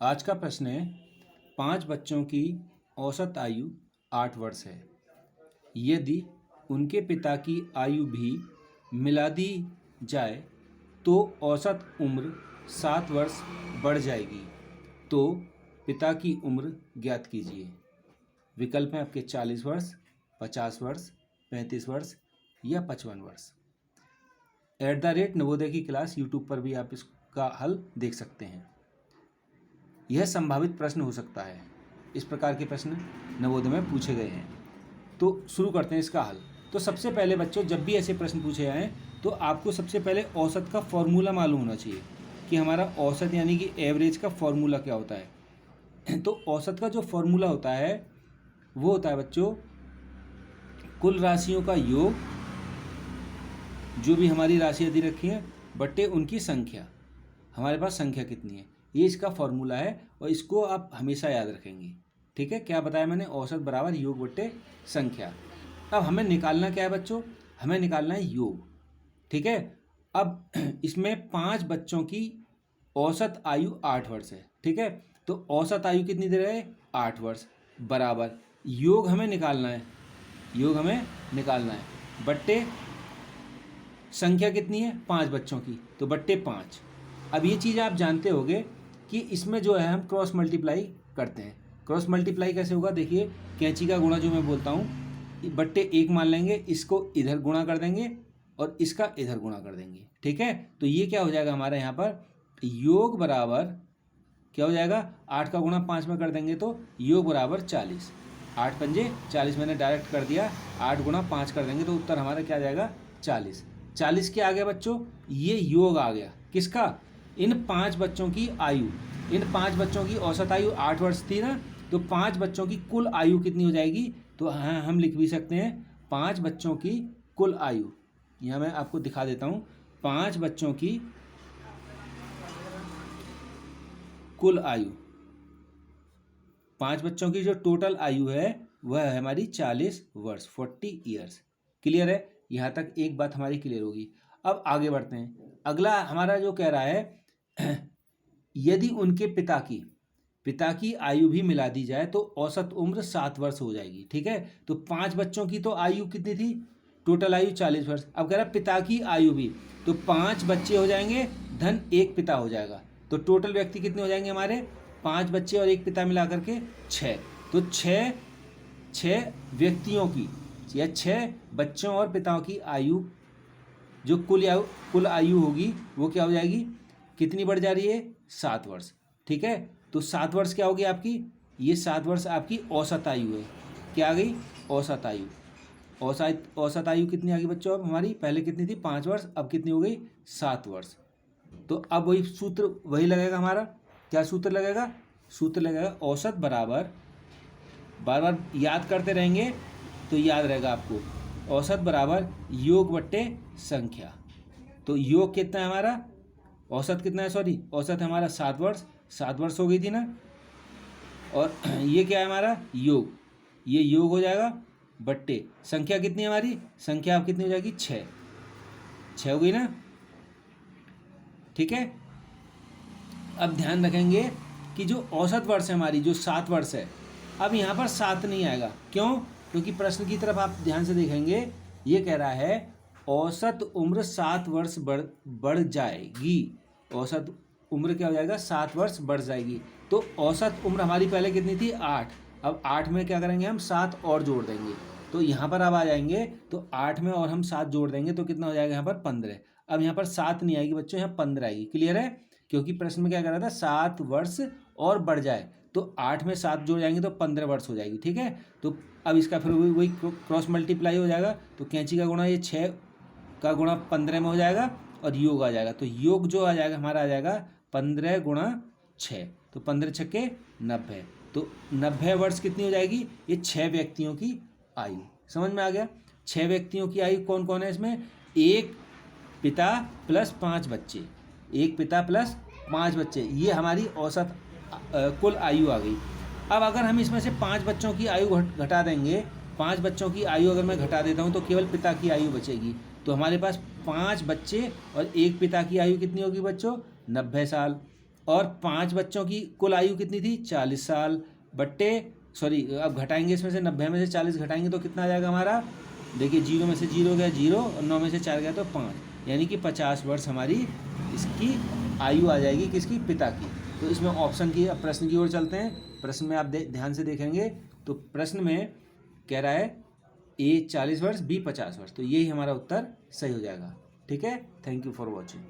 आज का प्रश्न है, 5 बच्चों की औसत आयु 8 वर्ष है। यदि उनके पिता की आयु भी मिला दी जाए तो औसत उम्र 7 वर्ष बढ़ जाएगी। तो पिता की उम्र ज्ञात कीजिए। विकल्प हैं आपके 40 वर्ष, 50 वर्ष, 35 वर्ष या 55 वर्ष। @नवोदय की क्लास यूट्यूब पर भी आप इसका हल देख सकते हैं। यह संभावित प्रश्न हो सकता है। इस प्रकार के प्रश्न नवोदय में पूछे गए हैं। तो शुरू करते हैं इसका हल। तो सबसे पहले बच्चों, जब भी ऐसे प्रश्न पूछे जाएँ तो आपको सबसे पहले औसत का फॉर्मूला मालूम होना चाहिए कि हमारा औसत यानी कि एवरेज का फॉर्मूला क्या होता है। तो औसत का जो फॉर्मूला होता है वो होता है बच्चों, कुल राशियों का योग, जो भी हमारी राशियाँ दी रखी हैं, बट्टे उनकी संख्या। हमारे पास संख्या कितनी है, ये इसका फॉर्मूला है और इसको आप हमेशा याद रखेंगे। ठीक है, क्या बताया मैंने? औसत बराबर योग बट्टे संख्या। अब हमें निकालना क्या है बच्चों? हमें निकालना है योग। ठीक है, अब इसमें 5 बच्चों की औसत आयु 8 वर्ष है। ठीक है, तो औसत आयु कितनी दे रहे हैं? 8 वर्ष बराबर योग हमें निकालना है। योग हमें निकालना है बट्टे संख्या कितनी है? 5 बच्चों की, तो बट्टे 5। अब ये चीज़ आप जानते होंगे कि इसमें जो है हम क्रॉस मल्टीप्लाई करते हैं। क्रॉस मल्टीप्लाई कैसे होगा? देखिए, कैंची का गुणा जो मैं बोलता हूँ, बट्टे 1 मान लेंगे, इसको इधर गुणा कर देंगे और इसका इधर गुणा कर देंगे। ठीक है, तो ये क्या हो जाएगा हमारे यहाँ पर? योग बराबर क्या हो जाएगा? 8 का गुणा 5 में कर देंगे तो योग बराबर 40। 8 पंजे 40 मैंने डायरेक्ट कर दिया, 8 गुणा 5 कर देंगे तो उत्तर हमारा क्या आ जाएगा? 40। 40 के आगे बच्चों ये योग आ गया, किसका? इन 5 बच्चों की आयु। इन 5 बच्चों की औसत आयु 8 वर्ष थी ना, तो 5 बच्चों की कुल आयु कितनी हो जाएगी? तो हाँ, हम लिख भी सकते हैं 5 बच्चों की कुल आयु। यहाँ मैं आपको दिखा देता हूँ, 5 बच्चों की कुल आयु, 5 बच्चों की जो टोटल आयु है वह है हमारी 40 वर्ष, 40 ईयर्स। क्लियर है? यहाँ तक एक बात हमारी क्लियर होगी। अब आगे बढ़ते हैं। अगला हमारा जो कह रहा है, यदि उनके पिता की आयु भी मिला दी जाए तो औसत उम्र 7 वर्ष हो जाएगी। ठीक है, तो 5 बच्चों की तो आयु कितनी थी? टोटल आयु 40 वर्ष। अब कह रहा है पिता की आयु भी, तो 5 बच्चे हो जाएंगे धन 1 पिता हो जाएगा, तो टोटल व्यक्ति कितने हो जाएंगे हमारे? 5 बच्चे और 1 पिता मिला करके 6। तो 6 व्यक्तियों की या 6 बच्चों और पिताओं की आयु, जो कुल आयु होगी वो क्या हो जाएगी? कितनी बढ़ जा रही है? 7 वर्ष। ठीक है, तो 7 वर्ष क्या होगी आपकी? ये 7 वर्ष आपकी औसत आयु है। क्या आ गई? औसत आयु। औसत आयु कितनी आ गई बच्चों? अब हमारी पहले कितनी थी? 5 वर्ष, अब कितनी हो गई? 7 वर्ष। तो अब वही सूत्र वही लगेगा हमारा। क्या सूत्र लगेगा? सूत्र लगेगा औसत बराबर, बार बार याद करते रहेंगे तो याद रहेगा आपको, औसत बराबर योग बट्टे संख्या। तो योग कितना है हमारा? औसत कितना है? सॉरी, औसत हमारा 7 वर्ष, 7 वर्ष हो गई थी ना, और ये क्या है हमारा? योग। ये योग हो जाएगा बट्टे संख्या कितनी है हमारी? संख्या अब कितनी हो जाएगी? 6 हो गई ना। ठीक है, अब ध्यान रखेंगे कि जो औसत वर्ष है हमारी, जो 7 वर्ष है, अब यहाँ पर 7 नहीं आएगा। क्यों? क्योंकि प्रश्न की तरफ आप ध्यान से देखेंगे, ये कह रहा है औसत उम्र 7 वर्ष बढ़ जाएगी। औसत उम्र क्या हो जाएगा? 7 वर्ष बढ़ जाएगी। तो औसत उम्र हमारी पहले कितनी थी? 8। अब 8 में क्या करेंगे हम? 7 और जोड़ देंगे, तो यहाँ पर अब आ जाएंगे, तो 8 में और हम 7 जोड़ देंगे तो कितना हो जाएगा यहाँ पर? 15। अब यहाँ पर 7 नहीं आएगी बच्चों, यहाँ 15 आएगी। क्लियर है? क्योंकि प्रश्न में क्या कर रहा था? 7 वर्ष और बढ़ जाए, तो 8 में 7 जोड़ जाएंगे तो 15 वर्ष हो जाएगी। ठीक है, तो अब इसका फिर वही क्रॉस मल्टीप्लाई हो जाएगा, तो कैंची का गुणा, ये 6 का गुणा 15 में हो जाएगा और योग आ जाएगा। तो योग जो आ जाएगा हमारा, आ जाएगा 15 गुणा 6, तो 15 छक्के 90। तो 90 वर्ष कितनी हो जाएगी? ये 6 व्यक्तियों की आयु। समझ में आ गया? 6 व्यक्तियों की आयु कौन कौन है इसमें? 1 पिता प्लस 5 बच्चे, 1 पिता प्लस 5 बच्चे, ये हमारी औसत कुल आयु आ गई। अब अगर हम इसमें से 5 बच्चों की आयु घटा देंगे, 5 बच्चों की आयु अगर मैं घटा देता हूँ तो केवल पिता की आयु बचेगी। तो हमारे पास 5 बच्चे और 1 पिता की आयु कितनी होगी बच्चों? 90 साल। और 5 बच्चों की कुल आयु कितनी थी 40 साल बट्टे अब घटाएंगे इसमें से 90 में से 40 घटाएंगे तो कितना आ जाएगा हमारा, देखिए 0 में से 0 गया 0 और 9 में से 4 गया तो 5, यानी कि 50 वर्ष हमारी इसकी आयु आ जाएगी, किसकी, पिता की। तो इसमें ऑप्शन की, अब प्रश्न की ओर चलते हैं। प्रश्न में आप ध्यान से देखेंगे तो प्रश्न में कह रहा है A 40 वर्ष, B 50 वर्ष, तो यही हमारा उत्तर सही हो जाएगा। ठीक है, थैंक यू फॉर वॉचिंग।